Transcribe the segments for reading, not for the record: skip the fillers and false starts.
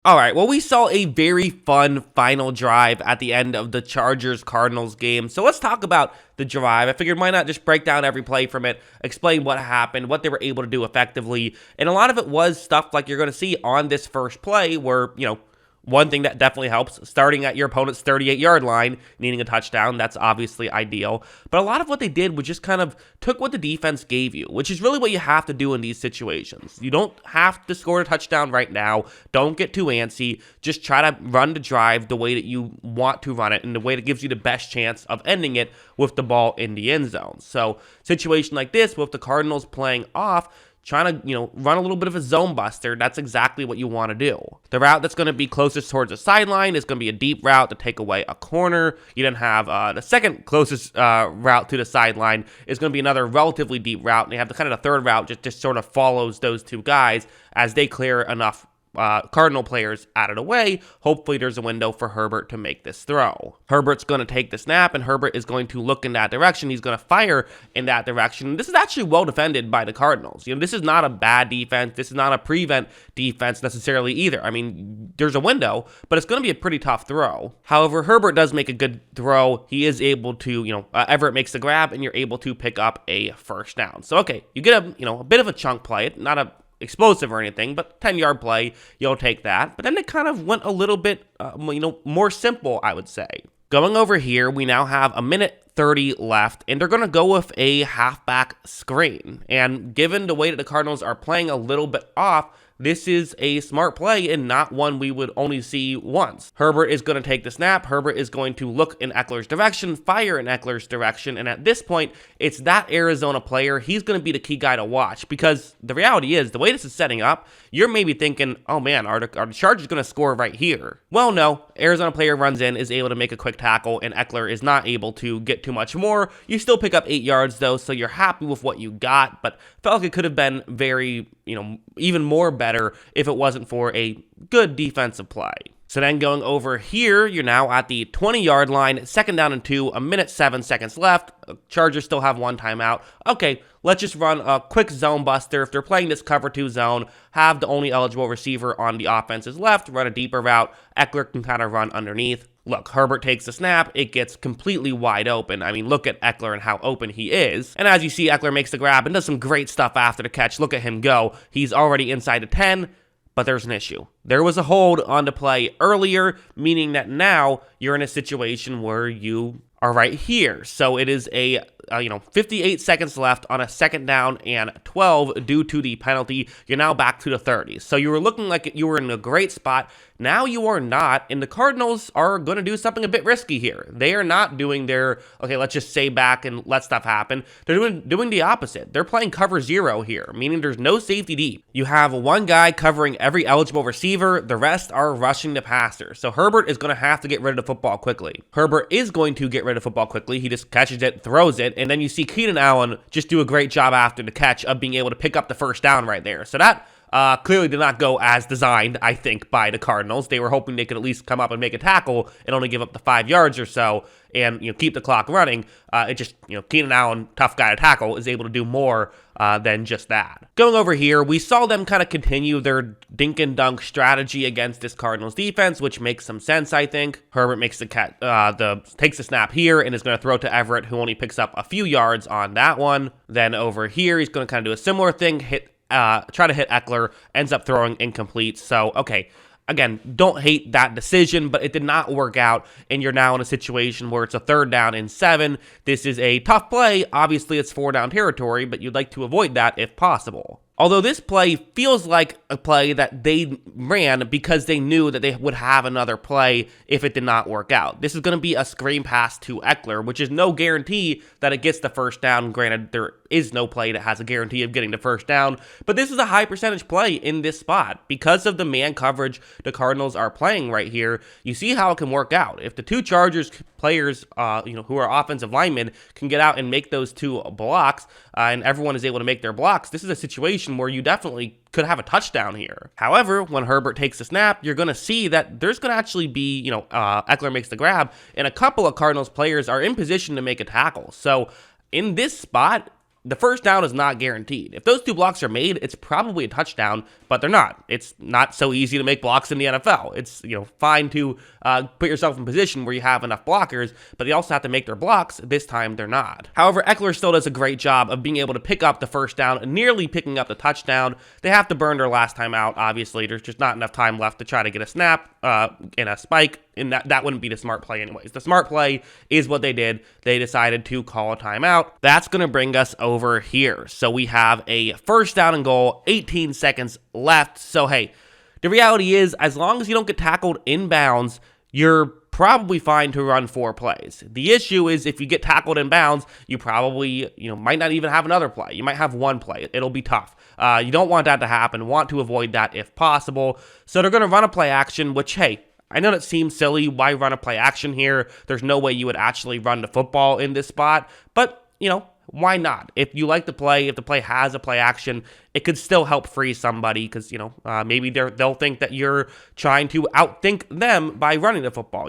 All right, well, we saw a very fun final drive at the end of the Chargers-Cardinals game. So let's talk about the drive. I figured why not just break down every play from it, explain what happened, what they were able to do effectively. And a lot of it was stuff like you're going to see on this first play where, one thing that definitely helps, starting at your opponent's 38-yard line, needing a touchdown, that's obviously ideal. But a lot of what they did was just kind of took what the defense gave you, which is really what you have to do in these situations. You don't have to score a touchdown right now. Don't get too antsy. Just try to run the drive the way that you want to run it and the way that gives you the best chance of ending it with the ball in the end zone. So, situation like this with the Cardinals playing off, trying to, run a little bit of a zone buster, that's exactly what you want to do. The route that's going to be closest towards the sideline is going to be a deep route to take away a corner. You then have the second closest route to the sideline is going to be another relatively deep route, and you have the kind of the third route just sort of follows those two guys as they clear enough Cardinal players out of the way. Hopefully there's a window for Herbert to make this throw. Herbert's going to take the snap, and Herbert is going to look in that direction. He's going to fire in that direction. This is actually well defended by the Cardinals. This is not a bad defense. This is not a prevent defense necessarily either. I mean, there's a window, but it's going to be a pretty tough throw. However, Herbert does make a good throw. He is able to, Everett makes the grab, and you're able to pick up a first down. So, okay, you get a bit of a chunk play, not a explosive or anything, but 10-yard play, you'll take that. But then it kind of went a little bit, more simple, I would say. Going over here, we now have a minute 30 left, and they're going to go with a halfback screen. And given the way that the Cardinals are playing a little bit off, this is a smart play and not one we would only see once. Herbert is going to take the snap. Herbert is going to look in Eckler's direction, fire in Eckler's direction, and at this point, it's that Arizona player. He's going to be the key guy to watch because the reality is, the way this is setting up, you're maybe thinking, oh man, are the Chargers going to score right here? Well, no. Arizona player runs in, is able to make a quick tackle, and Eckler is not able to get too much more. You still pick up 8 yards though, so you're happy with what you got, but felt like it could have been very, even more better if it wasn't for a good defensive play. So then going over here, you're now at the 20-yard line, 2nd down and 2, a minute 7 seconds left. Chargers still have one timeout. Okay, let's just run a quick zone buster. If they're playing this cover 2 zone, have the only eligible receiver on the offense's left, run a deeper route. Eckler can kind of run underneath. Look, Herbert takes the snap, it gets completely wide open. I mean, look at Eckler and how open he is. And as you see, Eckler makes the grab and does some great stuff after the catch. Look at him go. He's already inside the 10, but there's an issue. There was a hold on the play earlier, meaning that now you're in a situation where you are right here. So it is a 58 seconds left on a 2nd down and 12 due to the penalty. You're now back to the 30s. So you were looking like you were in a great spot. Now you are not, and the Cardinals are going to do something a bit risky here. They are not doing their, okay, let's just stay back and let stuff happen. They're doing the opposite. They're playing cover 0 here, meaning there's no safety deep. You have one guy covering every eligible receiver. The rest are rushing the passer. So Herbert is going to have to get rid of the football quickly. Herbert is going to get rid of the football quickly. He just catches it, throws it, and then you see Keenan Allen just do a great job after the catch of being able to pick up the first down right there. So that clearly did not go as designed, I think, by the Cardinals. They were hoping they could at least come up and make a tackle and only give up the 5 yards or so and keep the clock running. It just, Keenan Allen, tough guy to tackle, is able to do more than just that. Going over here, we saw them kind of continue their dink and dunk strategy against this Cardinals defense, which makes some sense, I think. Herbert makes takes the snap here and is going to throw to Everett, who only picks up a few yards on that one. Then over here, he's going to kind of do a similar thing, try to hit Eckler, ends up throwing incomplete. So, okay, again, don't hate that decision, but it did not work out, and you're now in a situation where it's a 3rd down and 7. This is a tough play. Obviously, it's 4-down territory, but you'd like to avoid that if possible. Although this play feels like a play that they ran because they knew that they would have another play if it did not work out. This is going to be a screen pass to Eckler, which is no guarantee that it gets the first down. Granted, there is no play that has a guarantee of getting the first down, but this is a high percentage play in this spot. Because of the man coverage the Cardinals are playing right here, you see how it can work out. If the two Chargers players, who are offensive linemen, can get out and make those 2 blocks, and everyone is able to make their blocks, this is a situation where you definitely could have a touchdown here. However, when Herbert takes the snap, you're going to see that there's going to actually be, Eckler makes the grab, and a couple of Cardinals players are in position to make a tackle. So in this spot, the first down is not guaranteed. If those 2 blocks are made, it's probably a touchdown, but they're not. It's not so easy to make blocks in the NFL. It's, fine to put yourself in position where you have enough blockers, but they also have to make their blocks. This time, they're not. However, Ekeler still does a great job of being able to pick up the first down, nearly picking up the touchdown. They have to burn their last time out, obviously. There's just not enough time left to try to get a snap and a spike, and that wouldn't be the smart play anyways. The smart play is what they did. They decided to call a timeout. That's going to bring us over here. So we have a first down and goal, 18 seconds left. So, hey, the reality is, as long as you don't get tackled inbounds, you're probably fine to run 4 plays. The issue is if you get tackled in bounds, you probably, might not even have another play. You might have 1 play. It'll be tough. You don't want that to happen. Want to avoid that if possible. So they're going to run a play action, which, hey, I know that seems silly. Why run a play action here? There's no way you would actually run the football in this spot. But, why not? If you like the play, if the play has a play action, it could still help free somebody because, maybe they'll think that you're trying to outthink them by running the football.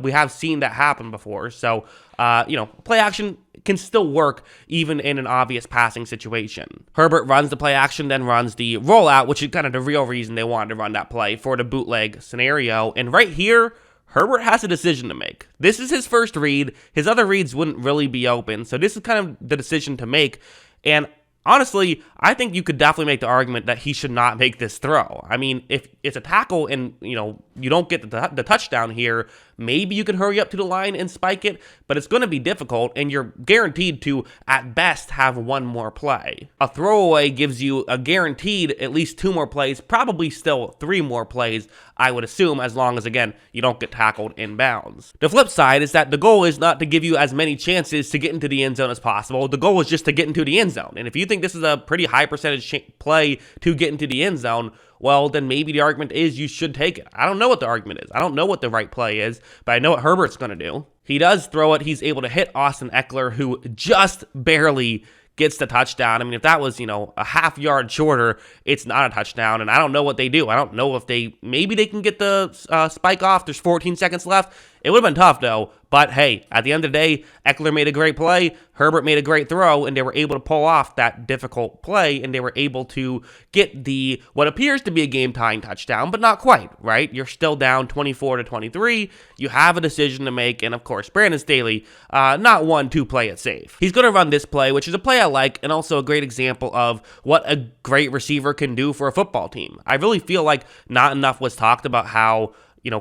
We have seen that happen before. So, play action can still work even in an obvious passing situation. Herbert runs the play action, then runs the rollout, which is kind of the real reason they wanted to run that play for the bootleg scenario. And right here, Herbert has a decision to make. This is his first read. His other reads wouldn't really be open. So this is kind of the decision to make. And honestly, I think you could definitely make the argument that he should not make this throw. I mean, if it's a tackle and, you don't get the touchdown here, maybe you can hurry up to the line and spike it, but it's going to be difficult, and you're guaranteed to, at best, have 1 more play. A throwaway gives you a guaranteed at least 2 more plays, probably still 3 more plays, I would assume, as long as, again, you don't get tackled in bounds. The flip side is that the goal is not to give you as many chances to get into the end zone as possible. The goal is just to get into the end zone, and if you think this is a pretty high percentage play to get into the end zone, well, then maybe the argument is you should take it. I don't know what the argument is. I don't know what the right play is, but I know what Herbert's going to do. He does throw it. He's able to hit Austin Ekeler, who just barely gets the touchdown. I mean, if that was, a half yard shorter, it's not a touchdown, and I don't know what they do. I don't know if maybe they can get the spike off. There's 14 seconds left. It would have been tough, though, but hey, at the end of the day, Ekeler made a great play, Herbert made a great throw, and they were able to pull off that difficult play, and they were able to get what appears to be a game-tying touchdown, but not quite, right? You're still down 24-23, you have a decision to make, and of course, Brandon Staley, not one to play it safe. He's going to run this play, which is a play I like, and also a great example of what a great receiver can do for a football team. I really feel like not enough was talked about how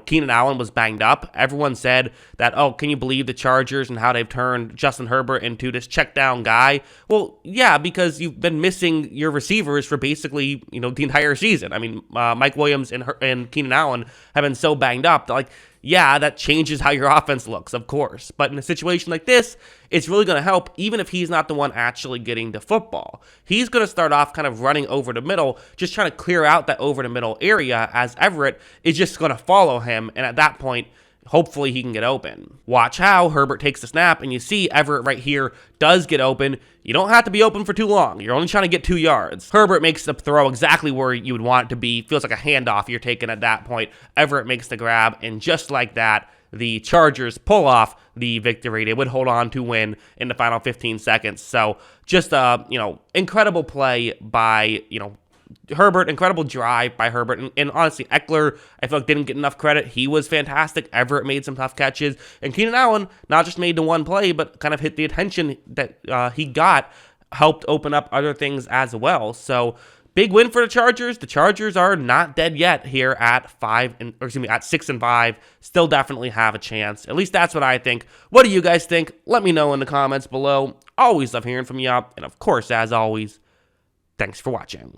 Keenan Allen was banged up. Everyone said that, oh, can you believe the Chargers and how they've turned Justin Herbert into this check down guy? Well, yeah, because you've been missing your receivers for basically, the entire season. I mean, Mike Williams and Keenan Allen have been so banged up that, yeah, that changes how your offense looks, of course. But in a situation like this, it's really going to help even if he's not the one actually getting the football. He's going to start off kind of running over the middle, just trying to clear out that over the middle area as Everett is just going to follow him. And at that point, hopefully he can get open. Watch how Herbert takes the snap, and you see Everett right here does get open. You don't have to be open for too long. You're only trying to get 2 yards. Herbert makes the throw exactly where you would want it to be. Feels like a handoff you're taking at that point. Everett makes the grab, and just like that, the Chargers pull off the victory. They would hold on to win in the final 15 seconds. So just a, incredible play by, Herbert, incredible drive by Herbert, and honestly, Ekeler, I feel like didn't get enough credit. He was fantastic. Everett made some tough catches, and Keenan Allen not just made the one play, but kind of hit the attention that he got, helped open up other things as well. So big win for the Chargers. The Chargers are not dead yet here at 6-5. Still definitely have a chance. At least that's what I think. What do you guys think? Let me know in the comments below. Always love hearing from you, and of course, as always, thanks for watching.